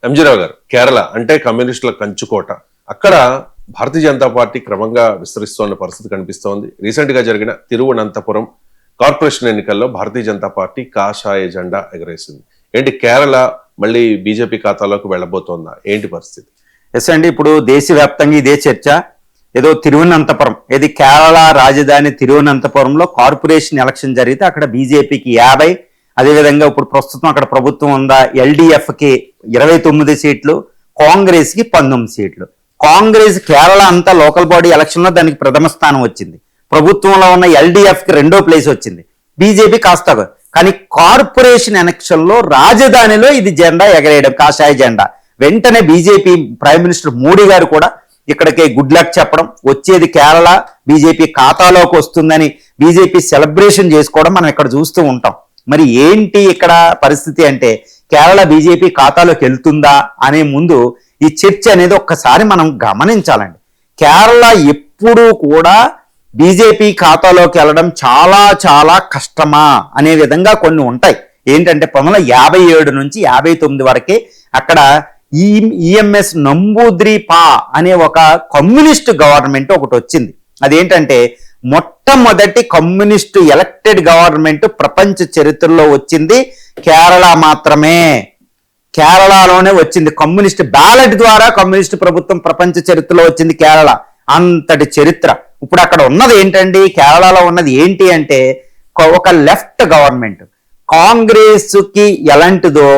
MG రావు గారు, కేరళ అంటే కమ్యూనిస్టుల కంచుకోట. అక్కడ భారతీయ జనతా పార్టీ క్రమంగా విస్తరిస్తున్న పరిస్థితి కనిపిస్తోంది. రీసెంట్ గా జరిగిన తిరువనంతపురం కార్పొరేషన్ ఎన్నికల్లో భారతీయ జనతా పార్టీ కాషాయ జెండా ఎగరేసింది. ఏంటి, కేరళ మళ్ళీ బీజేపీ ఖాతాలోకి వెళ్ళబోతోందా? ఏంటి పరిస్థితి? ఎస్ అండి, ఇప్పుడు దేశవ్యాప్తంగా ఇదే చర్చ. ఏదో తిరువనంతపురం, ఏది కేరళ రాజధాని తిరువనంతపురంలో కార్పొరేషన్ ఎలక్షన్ జరిగితే అక్కడ బీజేపీకి 50, అదేవిధంగా ఇప్పుడు ప్రస్తుతం అక్కడ ప్రభుత్వం ఉందా ఎల్డిఎఫ్కి 29 సీట్లు, కాంగ్రెస్కి 19 సీట్లు. కాంగ్రెస్ కేరళ అంతా లోకల్ బాడీ ఎలక్షన్లో దానికి ప్రథమ స్థానం వచ్చింది. ప్రభుత్వంలో ఉన్న ఎల్డిఎఫ్కి 2వ ప్లేస్ వచ్చింది. బీజేపీ కాస్త, కానీ కార్పొరేషన్ ఎలక్షన్లో రాజధానిలో ఇది జెండా ఎగరేయడం, కాషాయ జెండా. వెంటనే బీజేపీ ప్రైమ్ మినిస్టర్ మోడీ గారు కూడా ఇక్కడికి గుడ్ లక్ చెప్పడం, వచ్చేది కేరళ బీజేపీ ఖాతాలోకి వస్తుందని బీజేపీ సెలబ్రేషన్ చేసుకోవడం మనం ఇక్కడ చూస్తూ ఉంటాం. మరి ఏంటి ఇక్కడ పరిస్థితి అంటే, కేరళ బీజేపీ ఖాతాలోకి వెళ్తుందా అనే ముందు ఈ చర్చ అనేది ఒక్కసారి మనం గమనించాలండి. కేరళ ఎప్పుడూ కూడా బీజేపీ ఖాతాలోకి వెళ్ళడం చాలా చాలా కష్టమా అనే విధంగా కొన్ని ఉంటాయి. ఏంటంటే 1957 నుంచి 59 వరకే అక్కడ ఈఎంఎస్ నంబూద్రిపా అనే ఒక కమ్యూనిస్ట్ గవర్నమెంట్ ఒకటి వచ్చింది. అదేంటంటే మొట్టమొదటి కమ్యూనిస్ట్ ఎలక్టెడ్ గవర్నమెంట్ ప్రపంచ చరిత్రలో వచ్చింది కేరళ మాత్రమే. కేరళలోనే వచ్చింది, కమ్యూనిస్ట్ బ్యాలెట్ ద్వారా కమ్యూనిస్ట్ ప్రభుత్వం ప్రపంచ చరిత్రలో వచ్చింది కేరళ. అంతటి చరిత్ర. ఇప్పుడు అక్కడ ఉన్నది ఏంటండి, కేరళలో ఉన్నది ఏంటి అంటే ఒక లెఫ్ట్ గవర్నమెంట్. కాంగ్రెస్ కి ఎలాంటిదో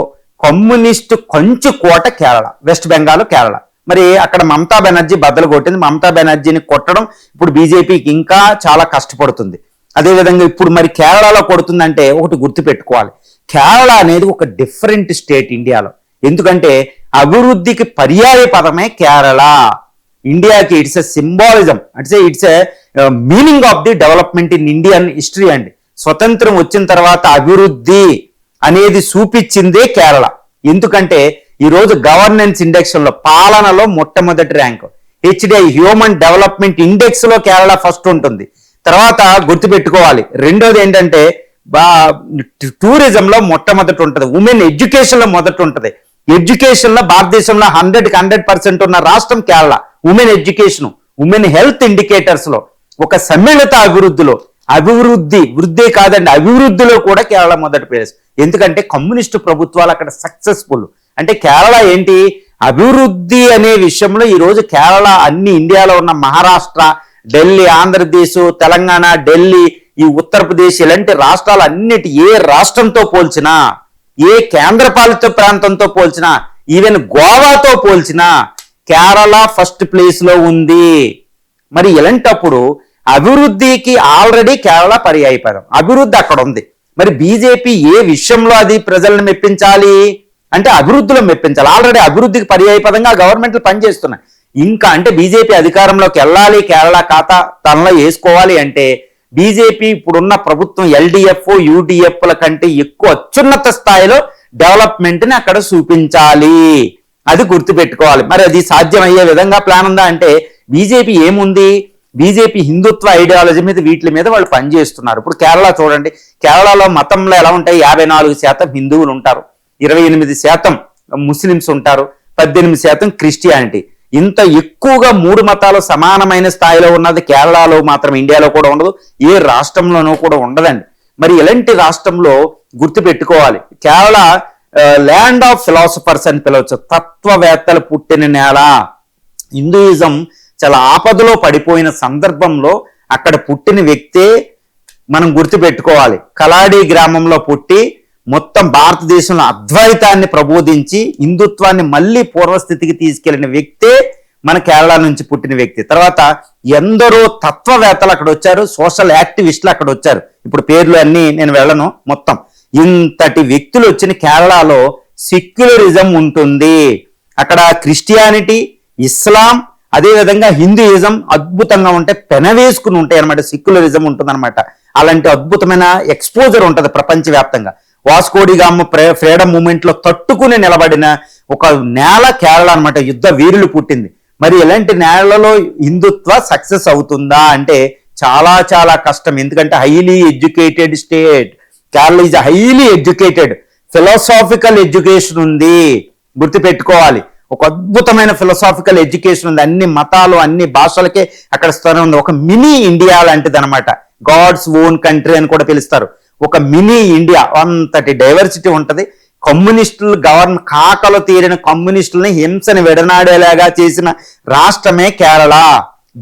కమ్యూనిస్ట్ కంచుకోట కేరళ, వెస్ట్ బెంగాల్ కేరళ. మరి అక్కడ మమతా బెనర్జీ బద్దలు కొట్టింది. మమతా బెనర్జీని కొట్టడం ఇప్పుడు బీజేపీకి ఇంకా చాలా కష్టపడుతుంది. అదేవిధంగా ఇప్పుడు మరి కేరళలో కొడుతుందంటే ఒకటి గుర్తుపెట్టుకోవాలి, కేరళ అనేది ఒక డిఫరెంట్ స్టేట్ ఇండియాలో. ఎందుకంటే అభివృద్ధికి పర్యాయ పదమే కేరళ. ఇండియాకి it's a symbolism, it's a meaning of the development in Indian history అండి. స్వతంత్రం వచ్చిన తర్వాత అభివృద్ధి అనేది చూపించిందే కేరళ. ఎందుకంటే ఈరోజు గవర్నెన్స్ ఇండెక్స్ లో, పాలనలో మొట్టమొదటి rank. HDI human development index లో కేరళ ఫస్ట్ ఉంటుంది. తర్వాత గుర్తుపెట్టుకోవాలి, రెండోది ఏంటంటే టూరిజంలో మొట్టమొదటి ఉంటుంది, ఉమెన్ ఎడ్యుకేషన్ లో మొదటి ఉంటుంది. ఎడ్యుకేషన్ లో భారతదేశంలో 100% ఉన్న రాష్ట్రం Kerala. Women education, women health indicators లో, ఒక సమ్మిళిత అభివృద్ధిలో, వృద్ధి కాదండి అభివృద్ధిలో కూడా కేరళ మొదటి ప్లేస్. ఎందుకంటే కమ్యూనిస్టు ప్రభుత్వాలు అక్కడ సక్సెస్ఫుల్. అంటే కేరళ ఏంటి, అభివృద్ధి అనే విషయంలో ఈరోజు కేరళ అన్ని ఇండియాలో ఉన్న మహారాష్ట్ర, ఢిల్లీ, ఆంధ్రప్రదేశ్, తెలంగాణ, ఢిల్లీ, ఈ ఉత్తరప్రదేశ్ ఇలాంటి రాష్ట్రాలు అన్నిటి ఏ రాష్ట్రంతో పోల్చినా, ఏ కేంద్రపాలిత ప్రాంతంతో పోల్చినా, ఈవెన్ గోవాతో పోల్చినా కేరళ ఫస్ట్ ప్లేస్ లో ఉంది. మరి ఇలాంటప్పుడు అభివృద్ధికి ఆల్రెడీ కేరళ పర్యాయపదం, అభివృద్ధి అక్కడ ఉంది. మరి బీజేపీ ఏ విషయంలో అది ప్రజలను మెప్పించాలి అంటే అభివృద్ధిలో మెప్పించాలి. ఆల్రెడీ అభివృద్ధికి పర్యాయపదంగా గవర్నమెంట్లు పనిచేస్తున్నాయి. ఇంకా అంటే బీజేపీ అధికారంలోకి వెళ్ళాలి, కేరళ ఖాతా తనలో వేసుకోవాలి అంటే బీజేపీ ఇప్పుడున్న ప్రభుత్వం ఎల్డిఎఫ్, యూడిఎఫ్ల కంటే ఎక్కువ అత్యున్నత స్థాయిలో డెవలప్మెంట్ ని అక్కడ చూపించాలి. అది గుర్తుపెట్టుకోవాలి. మరి అది సాధ్యమయ్యే విధంగా ప్లాన్ ఉందా అంటే బీజేపీ ఏముంది, బీజేపీ హిందుత్వ ఐడియాలజీ మీద వీటి మీద వాళ్ళు పనిచేస్తున్నారు. ఇప్పుడు కేరళ చూడండి, కేరళలో మతంలో ఎలా ఉంటాయి, 54% హిందువులు ఉంటారు, 28% ముస్లిమ్స్ ఉంటారు, 18% క్రిస్టియానిటీ. ఇంత ఎక్కువగా 3 మతాలు సమానమైన స్థాయిలో ఉన్నది కేరళలో మాత్రం, ఇండియాలో కూడా ఉండదు, ఏ రాష్ట్రంలోనూ కూడా ఉండదండి. మరి ఇలాంటి రాష్ట్రంలో గుర్తుపెట్టుకోవాలి, కేరళ ల్యాండ్ ఆఫ్ ఫిలాసఫర్స్ అని పిలవచ్చు, తత్వవేత్తలు పుట్టిన నేల. హిందూయిజం చాలా ఆపదలో పడిపోయిన సందర్భంలో అక్కడ పుట్టిన వ్యక్తే మనం గుర్తుపెట్టుకోవాలి. కలాడి గ్రామంలో పుట్టి మొత్తం భారతదేశంలో అద్వైతాన్ని ప్రబోధించి హిందుత్వాన్ని మళ్ళీ పూర్వస్థితికి తీసుకెళ్లిన వ్యక్తే మన కేరళ నుంచి పుట్టిన వ్యక్తి. తర్వాత ఎందరో తత్వవేత్తలు అక్కడ వచ్చారు, సోషల్ యాక్టివిస్టులు అక్కడ వచ్చారు. ఇప్పుడు పేర్లు అన్ని నేను వెళ్ళను, మొత్తం ఇంతటి వ్యక్తులు వచ్చిన కేరళలో సెక్యులరిజం ఉంటుంది. అక్కడ క్రిస్టియానిటీ, ఇస్లాం, అదేవిధంగా హిందూయిజం అద్భుతంగా ఉంటాయి, పెనవేసుకుని ఉంటాయి అనమాట. సెక్యులరిజం ఉంటుంది అనమాట. అలాంటి అద్భుతమైన ఎక్స్పోజర్ ఉంటుంది ప్రపంచవ్యాప్తంగా. వాస్కోడిగామ ఫ్రీడమ్ మూమెంట్ లో తట్టుకుని నిలబడిన ఒక నేల కేరళ అనమాట. యుద్ధ వీరులు పుట్టింది. మరి ఇలాంటి నేలలో హిందుత్వ సక్సెస్ అవుతుందా అంటే చాలా చాలా కష్టం. ఎందుకంటే highly educated state Kerala. Is highly educated, philosophical education ఉంది. గుర్తుపెట్టుకోవాలి. ఒక అద్భుతమైన ఫిలసాఫికల్ ఎడ్యుకేషన్ ఉంది, అన్ని మతాలు అన్ని భాషలకే అక్కడ స్థానం ఉంది. ఒక మినీ ఇండియా లాంటిది అనమాట, గాడ్స్ ఓన్ కంట్రీ అని కూడా పిలుస్తారు. ఒక మినీ ఇండియా, అంతటి డైవర్సిటీ ఉంటది. కమ్యూనిస్టులు గవర్నమెంట్ కాకలు తీరిన కమ్యూనిస్టులని హింసని విడనాడేలాగా చేసిన రాష్ట్రమే కేరళ.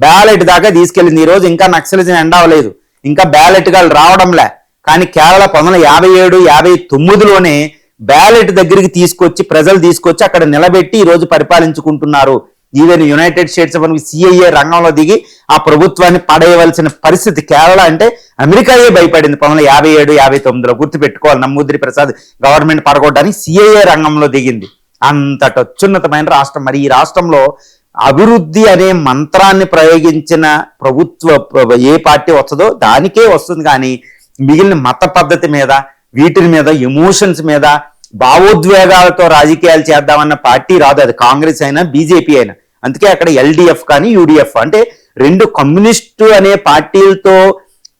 బ్యాలెట్ దాకా తీసుకెళ్ళింది. ఈ రోజు ఇంకా నక్సలిజం ఎండవలేదు, ఇంకా బ్యాలెట్ గా రావడంలే. కానీ కేరళ 1957, 59లోనే బ్యాలెట్ దగ్గరికి తీసుకొచ్చి ప్రజలు తీసుకొచ్చి అక్కడ నిలబెట్టి ఈ రోజు పరిపాలించుకుంటున్నారు. Even United States of CIA రంగంలో దిగి ఆ ప్రభుత్వాన్ని పడేయవలసిన పరిస్థితి. కేరళ అంటే అమెరికాయే భయపడింది 1957, 59లో. గుర్తుపెట్టుకోవాలి, నమ్మూద్రి ప్రసాద్ గవర్నమెంట్ పడగొట్టడానికి సిఐఏ రంగంలో దిగింది. అంతట అత్యున్నతమైన రాష్ట్రం. మరి ఈ రాష్ట్రంలో అభివృద్ధి అనే మంత్రాన్ని ప్రయోగించిన ప్రభుత్వ ఏ పార్టీ వస్తుందో దానికే వస్తుంది. కానీ మిగిలిన మత పద్ధతి మీద, వీటి మీద, ఎమోషన్స్ మీద, భావోద్వేగాలతో రాజకీయాలు చేద్దామన్న పార్టీ రాదు. అది కాంగ్రెస్ అయినా బీజేపీ అయినా. అందుకే అక్కడ ఎల్డిఎఫ్ కానీ యూడిఎఫ్ అంటే రెండు కమ్యూనిస్టు అనే పార్టీలతో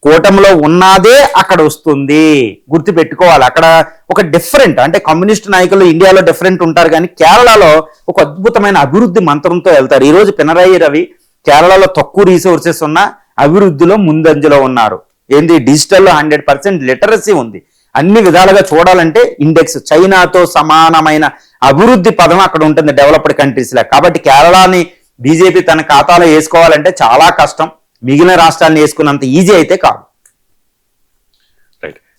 కూటమిలో ఉన్నదే అక్కడ వస్తుంది. గుర్తుపెట్టుకోవాలి. అక్కడ ఒక డిఫరెంట్, అంటే కమ్యూనిస్ట్ నాయకులు ఇండియాలో డిఫరెంట్ ఉంటారు, కానీ కేరళలో ఒక అద్భుతమైన అభివృద్ధి మంత్రంతో వెళ్తారు. ఈ రోజు పినరయి రవి కేరళలో తక్కువ రీసోర్సెస్ ఉన్న అభివృద్ధిలో ముందంజలో ఉన్నారు. ఏంది, డిజిటల్లో 100% లిటరసీ ఉంది. అన్ని విధాలుగా చూడాలంటే ఇండెక్స్ చైనాతో సమానమైన అభివృద్ధి పదం అక్కడ ఉంటుంది డెవలప్డ్ కంట్రీస్ లా. కాబట్టి కేరళని బీజేపీ తన ఖాతాలో వేసుకోవాలంటే చాలా కష్టం. మిగిలిన రాష్ట్రాలను వేసుకున్నంత ఈజీ అయితే కాదు.